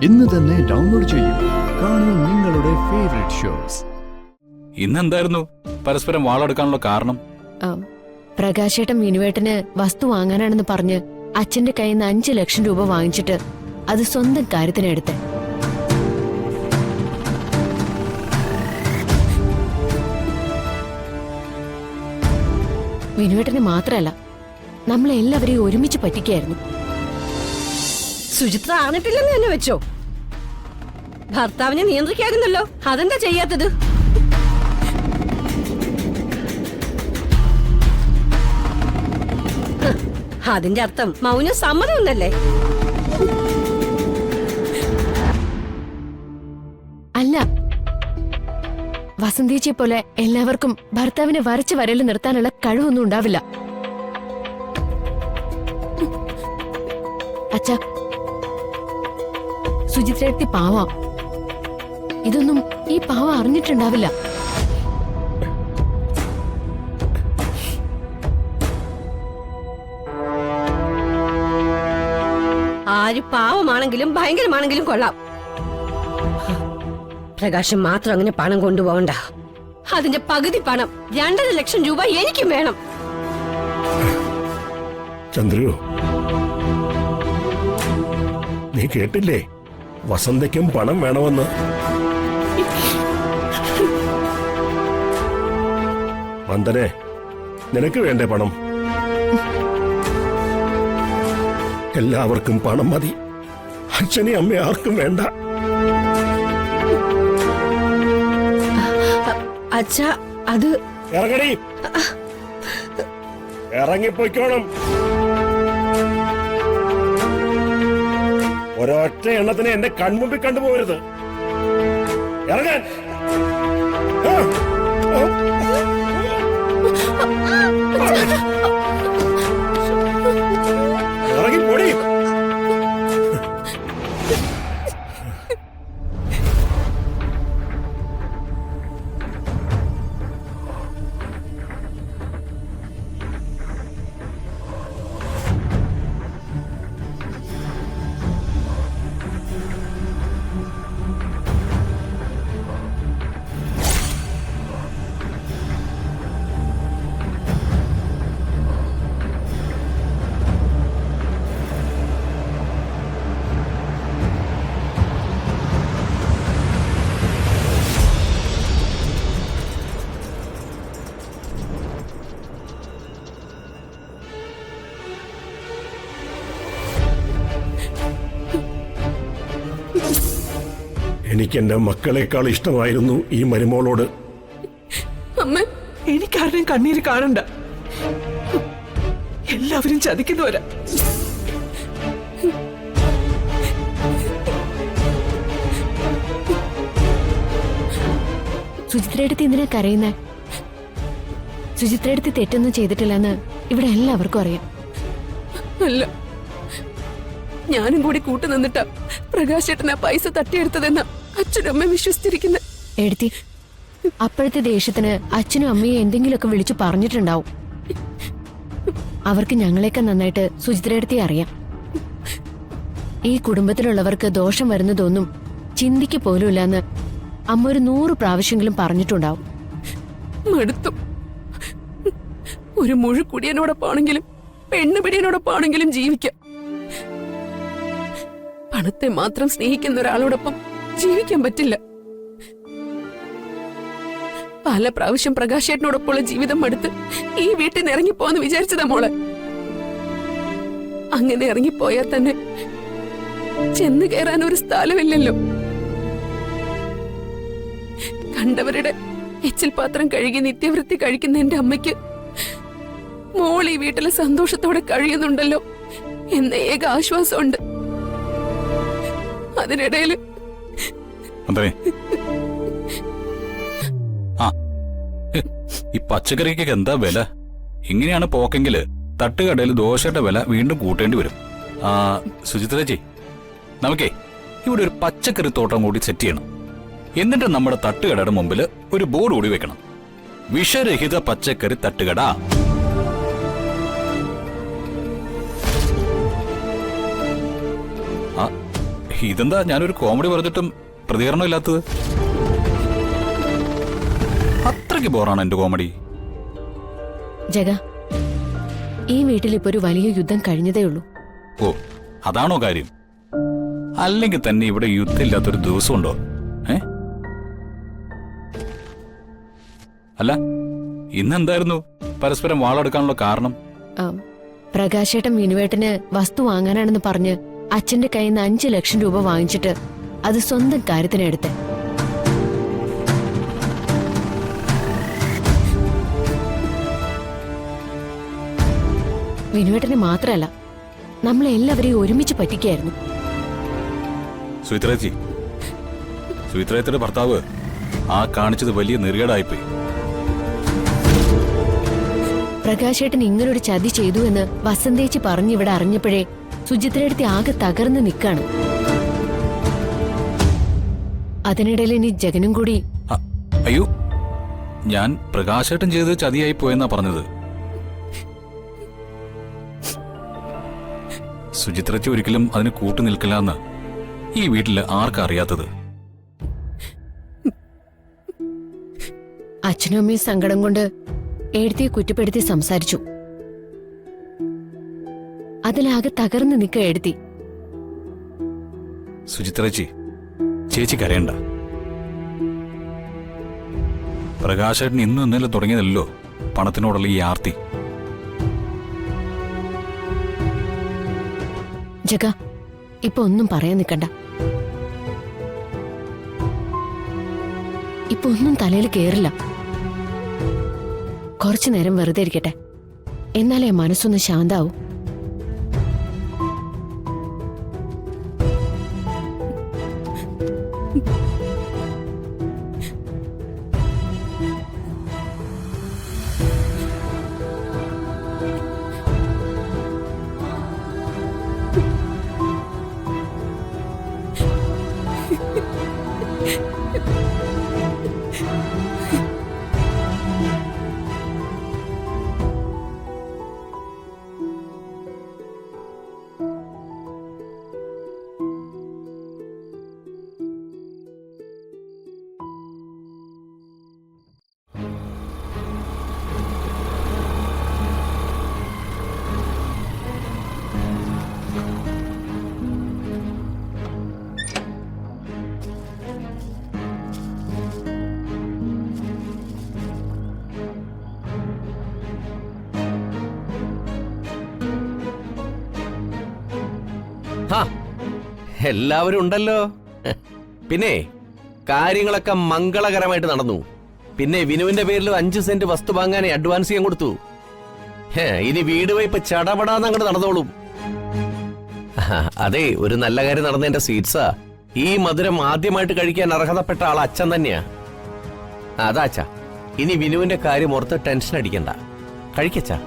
ഇന്ന് തന്നെ ഡൗൺലോഡ് ചെയ്യൂ. കാണൂ നിങ്ങളുടെ ഫേവറേറ്റ് ഷോസ്. ഇന്നെന്തായിരുന്നു പരസ്പരം വാളെടുക്കാനുള്ള കാരണം? പ്രകാശേട്ടൻ വിനുവേട്ടന് വസ്തു വാങ്ങാനാണെന്ന് പറഞ്ഞ് അച്ഛന്റെ കയ്യിൽ നിന്ന് 5 ലക്ഷം രൂപ വാങ്ങിച്ചിട്ട് അത് സ്വന്തം കാര്യത്തിനെടുത്ത്. വിനുവേട്ടന് മാത്രല്ല, നമ്മളെല്ലാവരെയും ഒരുമിച്ച് പറ്റിക്കായിരുന്നു. സുചിത്ര അറിഞ്ഞിട്ടില്ലെന്ന് തന്നെ വെച്ചോ. ഭർത്താവിനെ നിയന്ത്രിക്കായിരുന്നല്ലോ, അതെന്താ ചെയ്യാത്തത്? അതിന്റെ അർത്ഥം മൗന സമ്മതം എന്നല്ലേ? അല്ല, വസന്തേച്ചിയെ പോലെ എല്ലാവർക്കും ഭർത്താവിനെ വരച്ച് വരല് നിർത്താനുള്ള കഴിവൊന്നും ഉണ്ടാവില്ല. അച്ഛാ, സുചിത്രേട്ടി പാവ. ഇതൊന്നും ഈ പാവ അറിഞ്ഞിട്ടുണ്ടാവില്ല. ആര് പാവമാണെങ്കിലും ഭയങ്കരമാണെങ്കിലും കൊള്ളാം. പ്രകാശം മാത്രം അങ്ങനെ പണം കൊണ്ടുപോകണ്ട. അതിന്റെ പകുതി പണം 2.5 ലക്ഷം രൂപ എനിക്കും വേണം. ചന്ദ്രു, നീ കേട്ടില്ലേ? വസന്തയ്ക്കും പണം വേണമെന്ന്. വന്ദനെ, നിനക്ക് വേണ്ടേ പണം? എല്ലാവർക്കും പണം മതി. അച്ഛനെ അമ്മ ആർക്കും വേണ്ട. അച്ഛാ, അത് ഇറങ്ങടി, ഇറങ്ങിപ്പോയിക്കോണം. ഒരൊറ്റ എണ്ണത്തിന് എന്റെ കൺമുമ്പിൽ കണ്ടുപോകരുത്. ഇറങ്ങാൻ. ഇറങ്ങി പോടി. എനിക്ക് എന്റെ മക്കളെക്കാൾ ഇഷ്ടമായിരുന്നു ഈ മരുമോളോട്. അമ്മ, എനിക്കാരുടെയും കണ്ണീര് കാണണ്ട. എല്ലാവരും ചതിക്കുന്നവരാ. സുചിത്രയെടുത്ത് എന്തിനാ കരയുന്നേ? സുചിത്രയെടുത്ത് തെറ്റൊന്നും ചെയ്തിട്ടില്ലെന്ന് ഇവിടെ എല്ലാവർക്കും അറിയാം. അല്ല, ഞാനും കൂടി കൂട്ടുനിന്നിട്ടാ പ്രകാശേട്ടൻ ആ പൈസ തട്ടിയെടുത്തതെന്ന അച്ഛനും അമ്മയും വിശ്വസിച്ചിരിക്കുന്നത്. എഴുത്തി, അപ്പോഴത്തെ ദേഷ്യത്തിന് അച്ഛനും അമ്മയും എന്തെങ്കിലുമൊക്കെ വിളിച്ചു പറഞ്ഞിട്ടുണ്ടാവും. അവർക്ക് ഞങ്ങളെയൊക്കെ നന്നായിട്ട് സുചിത്രയെടുത്തി അറിയാം. ഈ കുടുംബത്തിലുള്ളവർക്ക് ദോഷം വരുന്നതൊന്നും ചിന്തിക്ക് പോലുമില്ലെന്ന് അമ്മ ഒരു 100 പ്രാവശ്യങ്ങളും പറഞ്ഞിട്ടുണ്ടാവും. മടുത്തു. ഒരു മുഴുക്കുടിയനോടൊപ്പാണെങ്കിലും പെണ്ണുപിടിയനോടൊപ്പാണെങ്കിലും ജീവിക്കാം. പണത്തെ മാത്രം സ്നേഹിക്കുന്ന ഒരാളോടൊപ്പം ജീവിക്കാൻ പറ്റില്ല. പല പ്രാവശ്യം പ്രകാശേട്ടനോടൊപ്പമുള്ള ജീവിതം മടുത്ത് ഈ വീട്ടിൽ നിന്ന് ഇറങ്ങിപ്പോന്ന് വിചാരിച്ചതാ മോളെ. അങ്ങനെ ഇറങ്ങിപ്പോയാൽ തന്നെ ചെന്ന് കയറാൻ ഒരു സ്ഥലമില്ലല്ലോ. കണ്ടവരുടെ എച്ചിൽ പാത്രം കഴുകി നിത്യവൃത്തി കഴിക്കുന്ന എന്റെ അമ്മയ്ക്ക് മോൾ ഈ വീട്ടിലെ സന്തോഷത്തോടെ കഴിയുന്നുണ്ടല്ലോ എന്ന ഏക ആശ്വാസമുണ്ട്. അതിനിടയില് ഈ പച്ചക്കറിക്കൊക്കെ എന്താ വില? ഇങ്ങനെയാണ് പോക്കെങ്കില് തട്ടുകടയിൽ ദോശയുടെ വില വീണ്ടും കൂട്ടേണ്ടി വരും. സുചിത്രജി, നമുക്കേ ഇവിടെ ഒരു പച്ചക്കറി തോട്ടം കൂടി സെറ്റ് ചെയ്യണം. എന്നിട്ട് നമ്മുടെ തട്ടുകടയുടെ മുമ്പിൽ ഒരു ബോർഡ് കൂടി വെക്കണം. വിഷരഹിത പച്ചക്കറി തട്ടുകട. ഇതെന്താ ഞാനൊരു കോമഡി പറഞ്ഞിട്ടും പ്രതികരണം ഇല്ലാത്തത്? അത്രയ്ക്ക് ബോറാണ് എന്റെ കോമഡി. ജഗ, ഈ വീട്ടിൽ ഇപ്പൊ ഒരു വലിയ യുദ്ധം കഴിഞ്ഞതേ ഉള്ളൂ. ഓ, അതാണോ കാര്യം? അല്ലെങ്കിൽ തന്നെ ഇവിടെ യുദ്ധമില്ലാത്തൊരു ദിവസമുണ്ടോ? അല്ല, ഇന്നെന്തായിരുന്നു പരസ്പരം വാളെടുക്കാനുള്ള കാരണം? പ്രകാശേട്ടൻ വിനുവേട്ടന് വസ്തു വാങ്ങാനാണെന്ന് പറഞ്ഞ് അച്ഛന്റെ കയ്യിൽ നിന്ന് 5 ലക്ഷം രൂപ വാങ്ങിച്ചിട്ട് അത് സ്വന്തം കാര്യത്തിനെടുത്ത്. വിനുവേട്ടന് മാത്രല്ല, നമ്മളെല്ലാവരെയും ഒരുമിച്ച് പറ്റിക്കായിരുന്നു. സുമിത്രേച്ചി, സുമിത്രേച്ചിയുടെ ഭർത്താവ് ആ കാണിച്ചത് വലിയ നെറികേടായിപ്പോയി. പ്രകാശേട്ടൻ ഇങ്ങനൊരു ചതി ചെയ്തു എന്ന് വസന്തേച്ചി പറഞ്ഞിവിടെ അറിഞ്ഞപ്പോഴേ സുചിത്രയെടുത്ത് ആകെ തകർന്ന് നിൽക്കാണ്. അതിനിടയിൽ ഇനി ജഗനും കൂടി. അയ്യോ, ഞാൻ പ്രകാശേട്ടൻ ചെയ്ത് ചതിയായി പോയെന്നാ പറഞ്ഞത്. സുചിത്രയ്ക്ക് ഒരിക്കലും അതിന് കൂട്ടു നിൽക്കില്ല എന്ന് ഈ വീട്ടില് ആർക്കാ അറിയാത്തത്? അച്ഛനും അമ്മയും സങ്കടം കൊണ്ട് എഴുത്തിയെ കുറ്റപ്പെടുത്തി സംസാരിച്ചു. അതിലാകെ തകർന്ന് നിൽക്ക എഴുത്തി. സുചിത്രേച്ചി, ചേച്ചി കരയണ്ട. പ്രകാശേട്ടൻ ഇന്നും ഇന്നലെ തുടങ്ങിയതല്ലോ പണത്തിനോടുള്ള ഈ ആർത്തി. ജഗ, ഇപ്പൊ ഒന്നും പറയാൻ നിൽക്കണ്ട. ഇപ്പൊ ഒന്നും തലയിൽ കേറില്ല. കുറച്ചു നേരം വെറുതെ ഇരിക്കട്ടെ, എന്നാലേ മനസ്സൊന്ന് ശാന്താവൂ. എല്ലാവരും ഉണ്ടല്ലോ. പിന്നെ കാര്യങ്ങളൊക്കെ മംഗളകരമായിട്ട് നടന്നു. പിന്നെ വിനുവിന്റെ പേരിൽ 5 സെന്റ് വസ്തു വാങ്ങാനേ അഡ്വാൻസ് ചെയ്യാൻ കൊടുത്തു. ഇനി വീട് വയ്പ് ചടപടാന്ന് അങ്ങോട്ട് നടന്നോളും. അതെ, ഒരു നല്ല കാര്യം നടന്നതിന്റെ സ്വീറ്റ്സാ. ഈ മധുരം ആദ്യമായിട്ട് കഴിക്കാൻ അർഹതപ്പെട്ട ആൾ അച്ഛൻ തന്നെയാ. അതാ അച്ഛാ, ഇനി വിനുവിന്റെ കാര്യം ഓർത്ത് ടെൻഷൻ അടിക്കണ്ട. കഴിക്കച്ചാ.